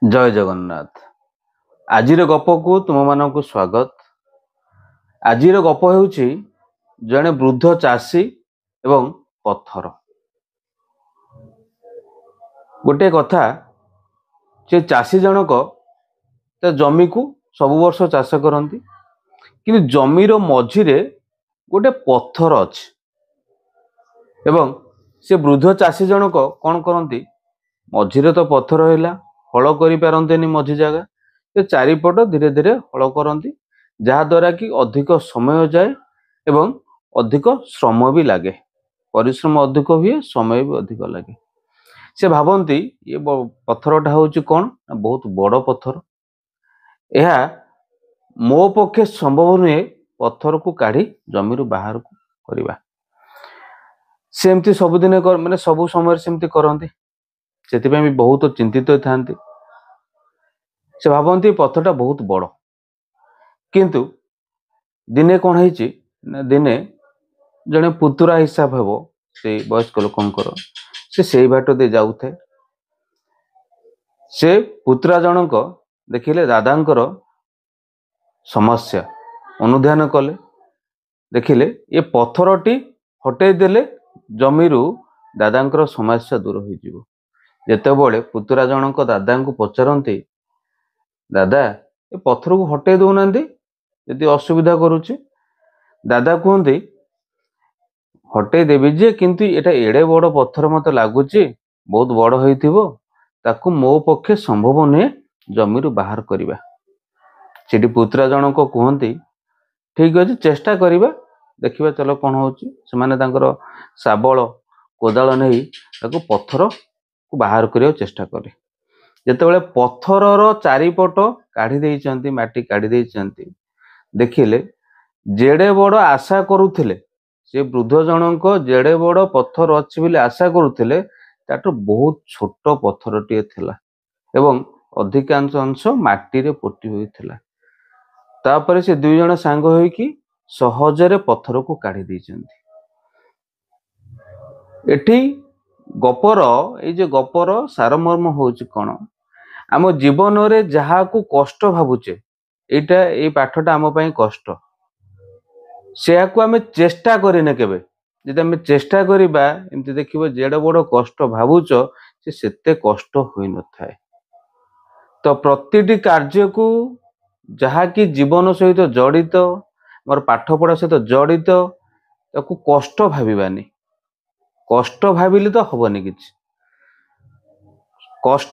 जय जगन्नाथ। आजिर गप को तुम मानक स्वागत। आजिर गप हेउछि जड़े वृद्ध चाषी एवं पत्थर। गोटे कथा से चाषी जनक जमी को सब वर्ष चाष करती कि जमीर मझिरे गोटे पत्थर अच्छे एवं से वृद्ध चाषी जनक कौन करती मझिरे तो पत्थर है हल कर मझी जगह से चारिपट धीरे धीरे हल करती जहाद्वारा कि अधिक समय जाए एवं अधिक श्रम भी लगे, परिश्रम अधिक हुए, समय भी अधिक लगे। से भावती ये पत्थरटा हूँ कौन बहुत बड़ पत्थर, यह मो पक्षे संभव नुहे पत्थर को काढ़ी जमी बाहर को करवा। सेमती सबुदिन माने सबु समय सेमती करती से भी बहुत चिंतित था। से भावती पत्थरटा बहुत बड़ किंतु दिने कौन है दिने जड़े पुतुरा हिसाब हे से वयस्क लोकंकर से बाट दे जाऊ थे। से पुतुरा जनक देखिले दादांकर समस्या अनुध्यान कले, देखिले ये पत्थरटी हटई देले जमीरू दादांकर समस्या दूर हो। जेतेबेले पुतुरा जनक दादा को पचारती दादा ये पत्थर को हटई दौना यदि असुविधा करुचे, दादा कहते हटई देवी जे किंतु एटा एड़े बड़ पत्थर मत लगुच बहुत बड़ होता मो पक्षे संभव नुहे जमी बाहर करवा। से पुतुरा जनक कहते ठीक अच्छे चेष्टा करवा देखा चलो कौन हो शाबल कोदाल नहीं पत्थर को बाहर करने चेष्टा करें। जितेबाला पत्थर चारिपट काढ़ी देइचंती माटी काढ़ी देइचंती देखिले जेड़े बड़ आशा करुथिले से वृद्ध जनक जेड़े बड़ पत्थर अच्छी बोली आशा करुथिले ताठू बहुत छोट पत्थरटीए थिला एवं अधिकांश अंश माटी रे पोती होइथिला। तापरे से दुई जण सांग होइकी सहजरे पत्थर को काढ़ी देइचंती। एठी गपर ये गपर सारमर्म होउची कोन आम जीवन रे जहा को कष्ट भावुचे एटा ए पाठटा आम पई कष्ट से आम चेष्टा करें केबे जदि आम चेष्टा करिबा एमती देखिबो जेड़े बड़ कष्ट भावुच से सेते कष्ट होई न थाए। तो प्रतिटी कार्य को जहा कि जीवन सहित जड़ित मोर पाठ पढ़ा सहित जड़ित ताकू कष्ट भाविबानी, कष्ट भाविले तो हबनी किछि। कष्ट